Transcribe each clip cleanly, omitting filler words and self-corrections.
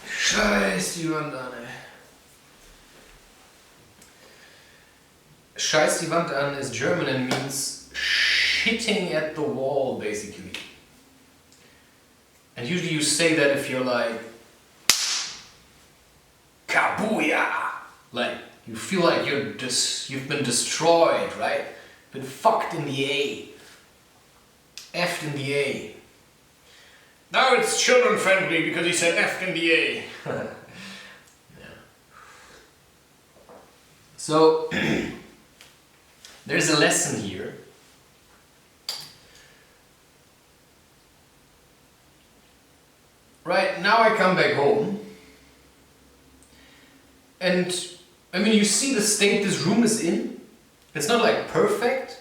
Scheiß die Wand an, ey. Scheiß die Wand an is German and means shitting at the wall, basically. And usually you say that if you're like Kabuya! Like, you feel like you've been destroyed, right? Been fucked in the A. F'd in the A. Now it's children friendly because he said F'd in the A. Yeah. So, there's a lesson here. Right, now I come back home. And, I mean, you see the state this room is in? It's not like perfect.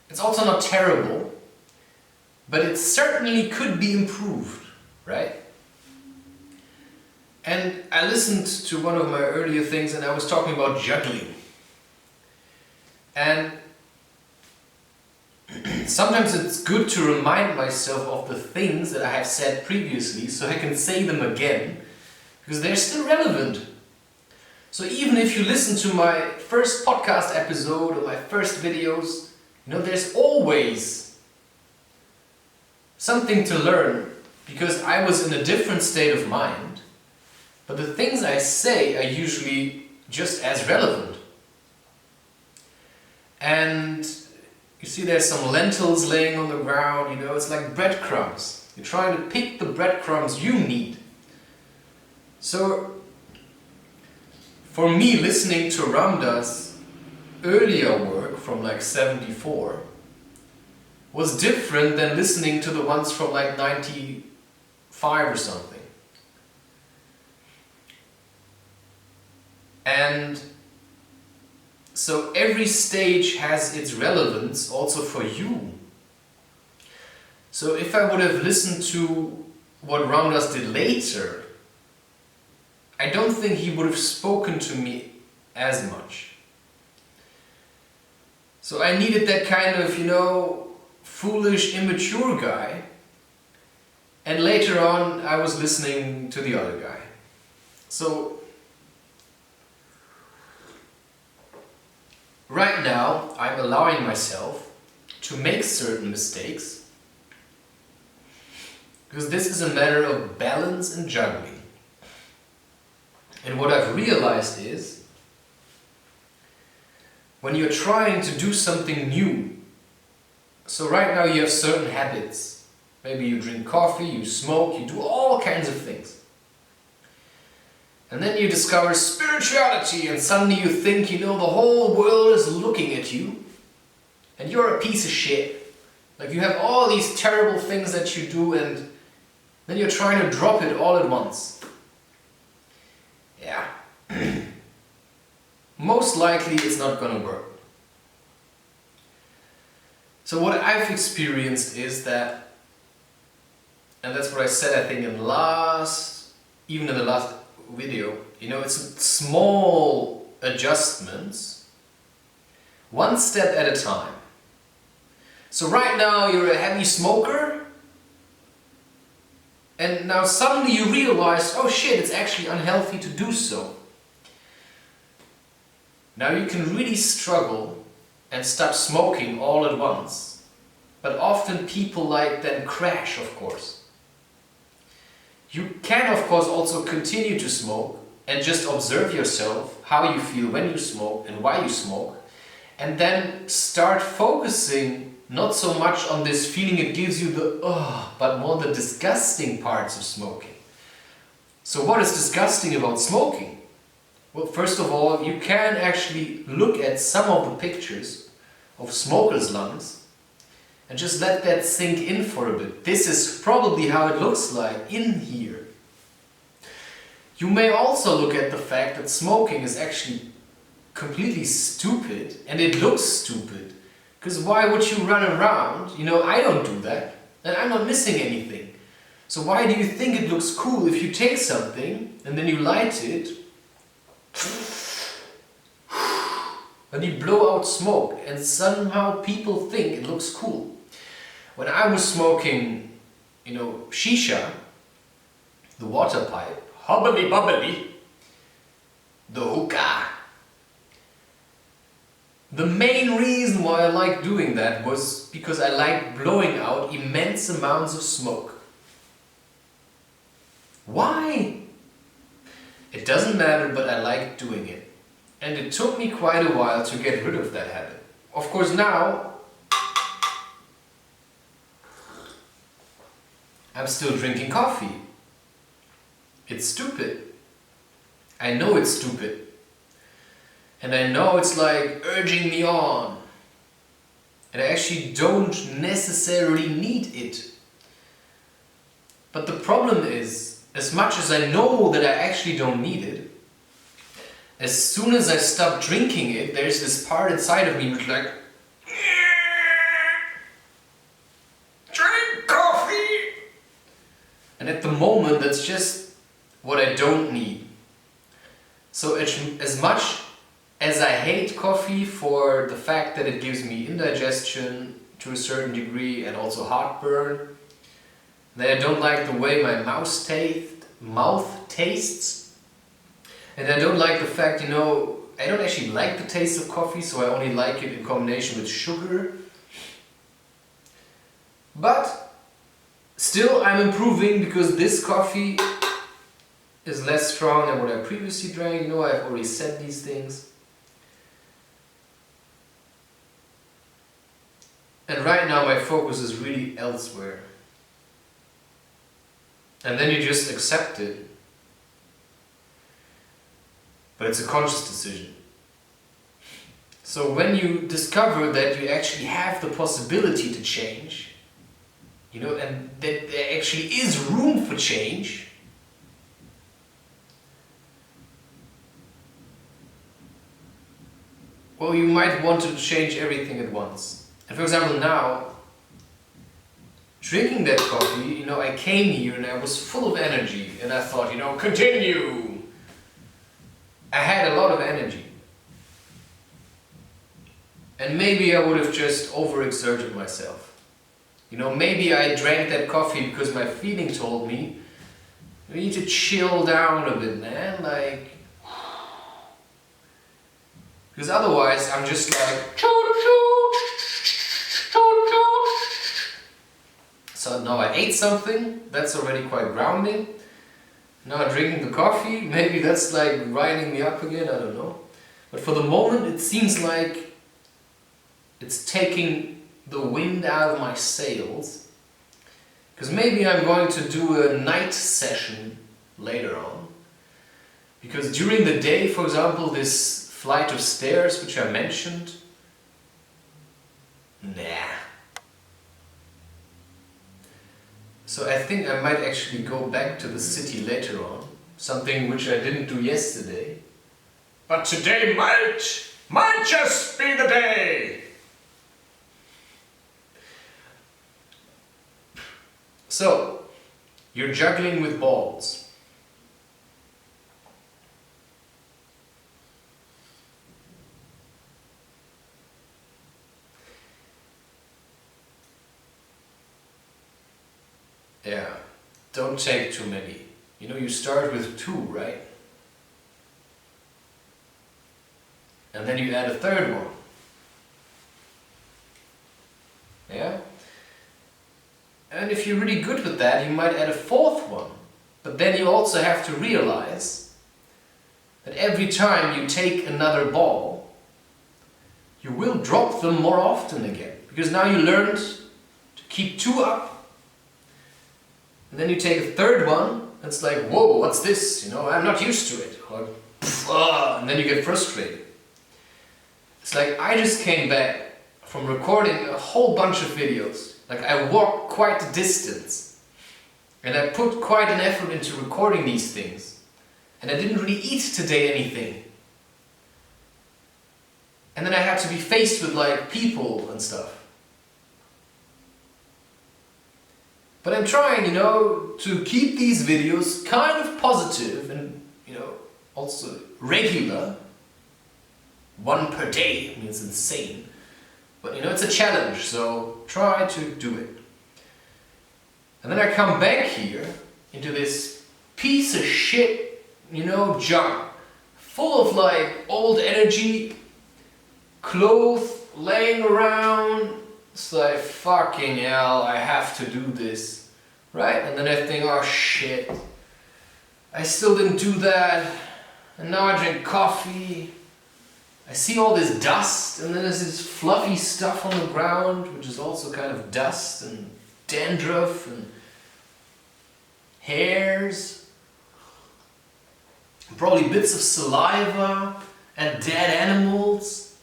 It's also not terrible. But it certainly could be improved, right? And I listened to one of my earlier things and I was talking about juggling. And sometimes it's good to remind myself of the things that I have said previously so I can say them again, because they're still relevant. So even if you listen to my first podcast episode or my first videos, you know, there's always something to learn, because I was in a different state of mind, but the things I say are usually just as relevant. And you see there's some lentils laying on the ground, you know, it's like breadcrumbs. You're trying to pick the breadcrumbs you need. So, for me, listening to Ramda's earlier work from like 74 was different than listening to the ones from like 95 or something. And so every stage has its relevance also for you. So if I would have listened to what Ramdas did later, I don't think he would have spoken to me as much. So I needed that kind of, you know, foolish, immature guy, and later on I was listening to the other guy. So right now I'm allowing myself to make certain mistakes, because this is a matter of balance and juggling. And what I've realized is, when you're trying to do something new, so right now you have certain habits. Maybe you drink coffee, you smoke, you do all kinds of things. And then you discover spirituality and suddenly you think, you know, the whole world is looking at you and you're a piece of shit. Like you have all these terrible things that you do and then you're trying to drop it all at once. Yeah. Most likely it's not gonna work. So what I've experienced is that, and that's what I said I think even in the last video, you know, it's small adjustments, one step at a time. So right now you're a heavy smoker, and now suddenly you realize, oh shit, it's actually unhealthy to do so. Now you can really struggle and stop smoking all at once. But often people like then crash, of course. You can of course also continue to smoke and just observe yourself, how you feel when you smoke and why you smoke, and then start focusing not so much on this feeling it gives you but more the disgusting parts of smoking. So what is disgusting about smoking? Well, first of all, you can actually look at some of the pictures of smokers' lungs and just let that sink in for a bit. This is probably how it looks like in here. You may also look at the fact that smoking is actually completely stupid, and it looks stupid. Because why would you run around? You know, I don't do that, and I'm not missing anything. So why do you think it looks cool if you take something and then you light it and you blow out smoke and somehow people think it looks cool? When I was smoking shisha, the water pipe, hobbly bubbly, the hookah. The main reason why I like doing that was because I like blowing out immense amounts of smoke. Why? It doesn't matter, but I like doing it. And it took me quite a while to get rid of that habit. Of course now, I'm still drinking coffee. It's stupid. I know it's stupid. And I know it's like urging me on. And I actually don't necessarily need it. But the problem is, as much as I know that I actually don't need it, as soon as I stop drinking it, there's this part inside of me which like, drink coffee! And at the moment, that's just what I don't need. So as much as I hate coffee for the fact that it gives me indigestion to a certain degree and also heartburn, that I don't like the way my mouth tastes, and I don't like the fact, I don't actually like the taste of coffee, so I only like it in combination with sugar. But still I'm improving because this coffee is less strong than what I previously drank. I've already said these things. And right now my focus is really elsewhere. And then you just accept it. But it's a conscious decision. So when you discover that you actually have the possibility to change, and that there actually is room for change, well, you might want to change everything at once. And for example, now, drinking that coffee, I came here and I was full of energy and I thought, continue! I had a lot of energy. And maybe I would have just overexerted myself. Maybe I drank that coffee because my feeling told me, you need to chill down a bit, man, because otherwise I'm just like, so now I ate something, that's already quite grounding. Now I'm drinking the coffee, maybe that's like riding me up again, I don't know. But for the moment it seems like it's taking the wind out of my sails. Because maybe I'm going to do a night session later on. Because during the day, for example, this flight of stairs which I mentioned, nah. So I think I might actually go back to the city later on, something which I didn't do yesterday. But today might just be the day! So, you're juggling with balls. Yeah, don't take too many. You start with 2, right? And then you add a third one. Yeah? And if you're really good with that, you might add a 4th one. But then you also have to realize that every time you take another ball, you will drop them more often again. Because now you learned to keep 2 up. And then you take a 3rd one, and it's like, whoa, what's this? I'm not used to it. Or, and then you get frustrated. It's like, I just came back from recording a whole bunch of videos. Like, I walked quite a distance. And I put quite an effort into recording these things. And I didn't really eat today anything. And then I had to be faced with people and stuff. But I'm trying, to keep these videos kind of positive and, also regular. 1 per day, I mean, it's insane. But it's a challenge, so try to do it. And then I come back here into this piece of shit, you know, junk, full of like old energy, clothes laying around. It's like, fucking hell, I have to do this, right? And then I think, oh shit, I still didn't do that, and now I drink coffee. I see all this dust, and then there's this fluffy stuff on the ground, which is also kind of dust and dandruff and hairs, and probably bits of saliva and dead animals,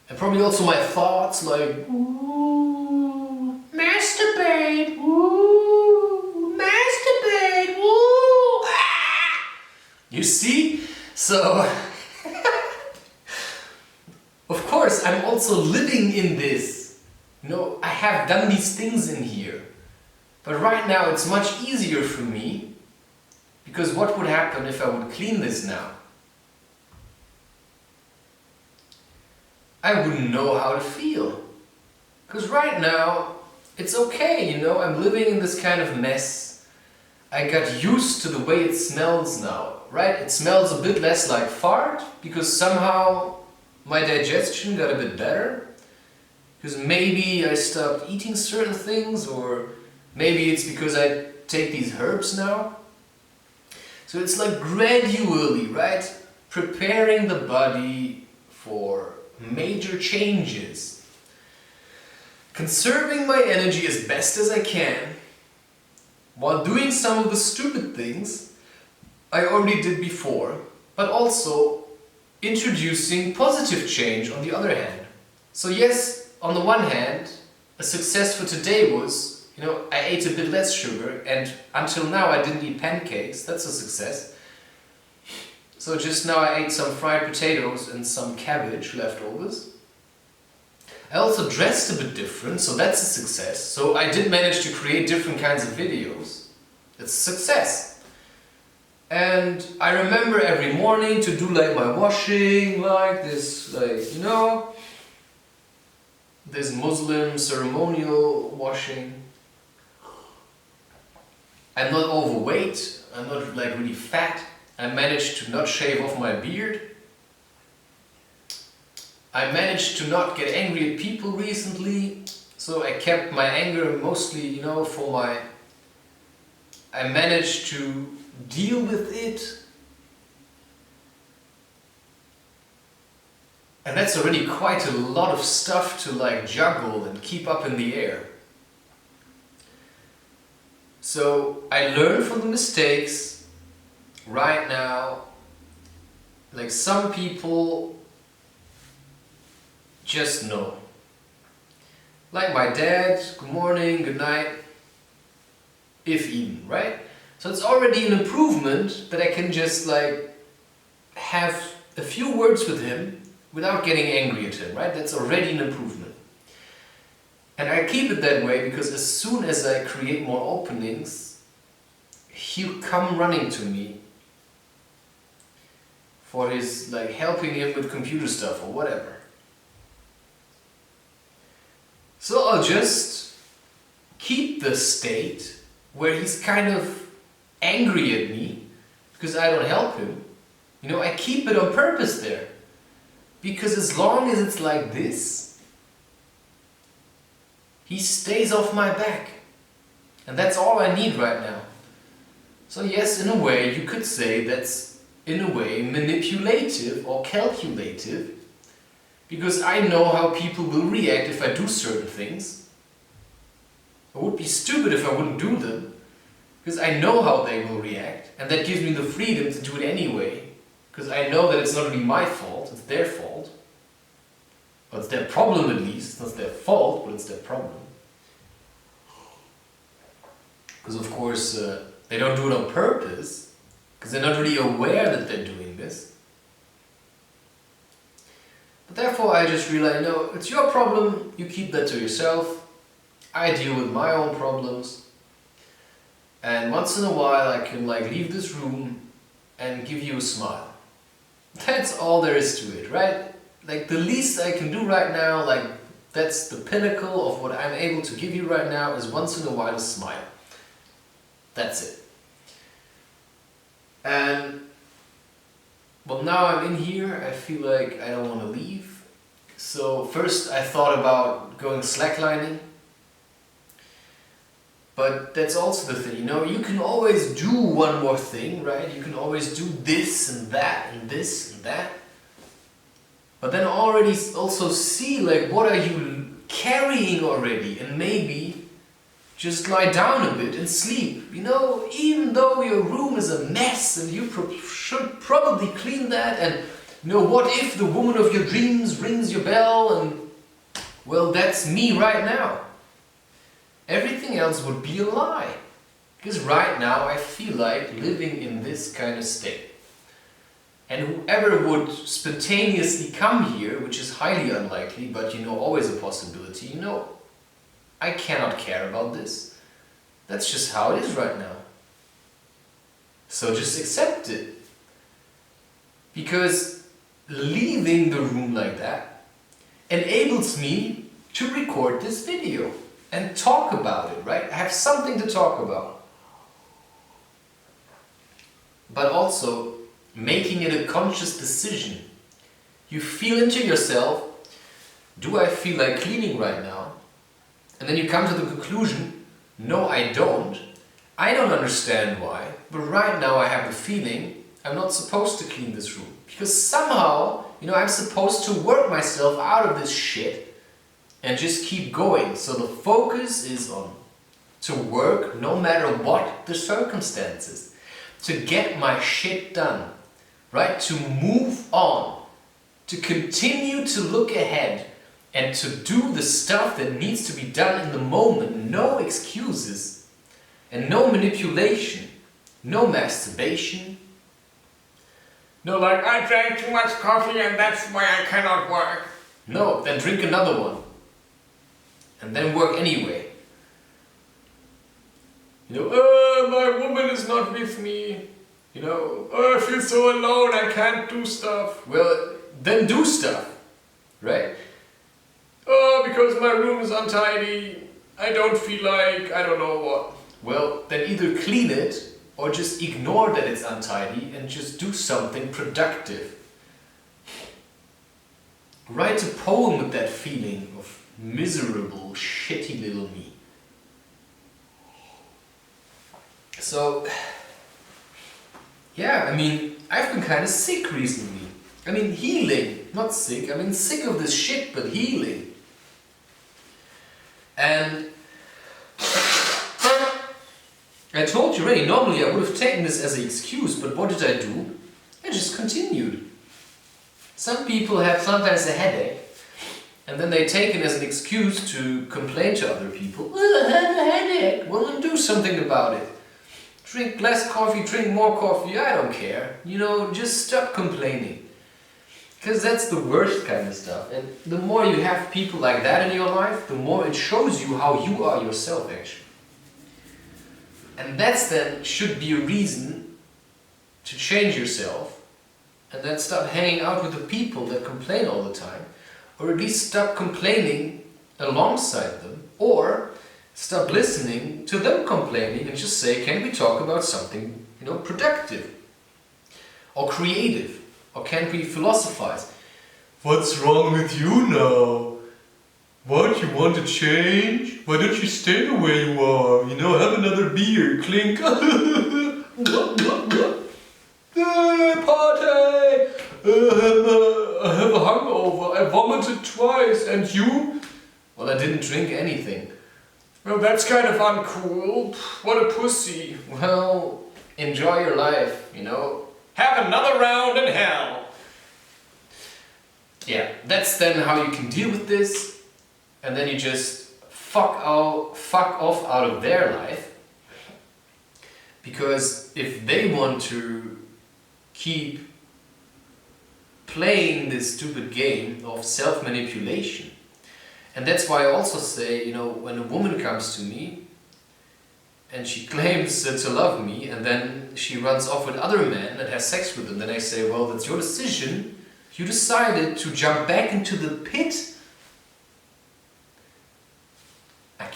and probably also my thoughts like, ooh, masturbate, ooh, masturbate, ooh, ah. You see? So, of course, I'm also living in this. You know, I have done these things in here. But right now it's much easier for me, because what would happen if I would clean this now? I wouldn't know how to feel. Because right now it's okay, you know, I'm living in this kind of mess. I got used to the way it smells now, right? It smells a bit less like fart, because somehow my digestion got a bit better. Because maybe I stopped eating certain things, or maybe it's because I take these herbs now. So it's like gradually, right? Preparing the body for major changes. Conserving my energy as best as I can, while doing some of the stupid things I already did before, but also introducing positive change on the other hand. So yes, on the one hand, a success for today was, you know, I ate a bit less sugar, and until now I didn't eat pancakes. That's a success. So just now I ate some fried potatoes and some cabbage leftovers. I also dressed a bit different, so that's a success. So I did manage to create different kinds of videos. It's a success. And I remember every morning to do like my washing, like this, like, you know, this Muslim ceremonial washing. I'm not overweight, I'm not like really fat. I managed to not shave off my beard. I managed to not get angry at people recently, so I kept my anger mostly, you know, for my... I managed to deal with it. And that's already quite a lot of stuff to like juggle and keep up in the air. So I learned from the mistakes. Right now, like some people just know. Like my dad, good morning, good night, if even, right? So it's already an improvement that I can just like have a few words with him without getting angry at him, right? That's already an improvement. And I keep it that way because as soon as I create more openings, he'll come running to me for his, like, helping him with computer stuff or whatever. So I'll just keep the state where he's kind of angry at me because I don't help him. You know, I keep it on purpose there. Because as long as it's like this, he stays off my back. And that's all I need right now. So yes, in a way, you could say that's in a way manipulative or calculative, because I know how people will react if I do certain things. It would be stupid if I wouldn't do them, because I know how they will react, and that gives me the freedom to do it anyway, because I know that it's not really my fault, it's their fault. Or it's their problem at least, it's not their fault, but it's their problem. Because of course they don't do it on purpose, because they're not really aware that they're doing this. But therefore I just realize, no, it's your problem, you keep that to yourself. I deal with my own problems. And once in a while I can like leave this room and give you a smile. That's all there is to it, right? Like the least I can do right now, like That's the pinnacle of what I'm able to give you right now, is once in a while a smile. That's it. And well, now I'm in here, I feel like I don't want to leave. So first I thought about going slacklining. But that's also the thing, you know, you can always do one more thing, right? You can always do this and that and this and that. But then already also see, like, what are you carrying already? And maybe just lie down a bit and sleep. You know, even though your room is a mess and you should probably clean that, and you know, what if the woman of your dreams rings your bell and, well, that's me right now. Everything else would be a lie. Because right now I feel like living in this kind of state. And whoever would spontaneously come here, which is highly unlikely, but you know, always a possibility, you know, I cannot care about this. That's just how it is right now. So just accept it. Because leaving the room like that enables me to record this video and talk about it, right? I have something to talk about. But also making it a conscious decision. You feel into yourself, do I feel like cleaning right now? And then you come to the conclusion, no, I don't. I don't understand why, but right now I have a feeling I'm not supposed to clean this room. Because somehow, you know, I'm supposed to work myself out of this shit and just keep going. So the focus is on to work no matter what the circumstances. To get my shit done, right? To move on. To continue to look ahead and to do the stuff that needs to be done in the moment. No excuses and no manipulation. No masturbation. No, like, I drank too much coffee and that's why I cannot work. No, then drink another one. And then work anyway. You know, my woman is not with me. You know, I feel so alone, I can't do stuff. Well, then do stuff, right? Oh, because my room is untidy, I don't feel like, I don't know what. Well, then either clean it or just ignore that it's untidy and just do something productive. Write a poem with that feeling of miserable, shitty little me. So, yeah, I mean, I've been kind of sick recently. I mean, healing, not sick. I mean, sick of this shit, but healing. And I told you already, normally I would have taken this as an excuse, but what did I do? I just continued. Some people have sometimes a headache, and then they take it as an excuse to complain to other people. Well, I have a headache. Well, then do something about it. Drink less coffee, drink more coffee, I don't care. You know, just stop complaining. Because that's the worst kind of stuff. And the more you have people like that in your life, the more it shows you how you are yourself, actually. And that's then should be a reason to change yourself and then stop hanging out with the people that complain all the time, or at least stop complaining alongside them, or stop listening to them complaining and just say, can we talk about something, you know, productive or creative, or can we philosophize? What's wrong with you now? What, you want to change? Why don't you stay the way you are? You know, have another beer, clink. Party! I have a hangover, I vomited twice, and you? Well, I didn't drink anything. Well, that's kind of uncool. What a pussy. Well, enjoy your life, you know. Have another round in hell. Yeah, that's then how you can deal with this. And then you just fuck off out of their life. Because if they want to keep playing this stupid game of self-manipulation, and that's why I also say, you know, when a woman comes to me and she claims to love me and then she runs off with other men and has sex with them, then I say, well, that's your decision. You decided to jump back into the pit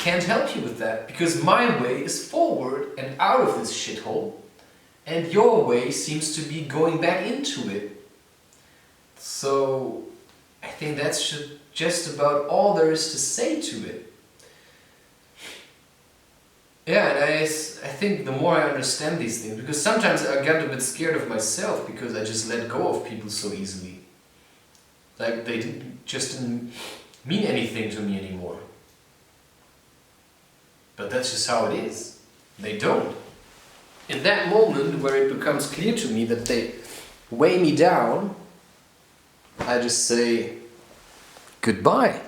can't help you with that, because my way is forward and out of this shithole, and your way seems to be going back into it. So I think that's just about all there is to say to it. Yeah, and I think the more I understand these things, because sometimes I get a bit scared of myself because I just let go of people so easily. Like they didn't mean anything to me anymore. But that's just how it is. They don't. In that moment where it becomes clear to me that they weigh me down, I just say goodbye.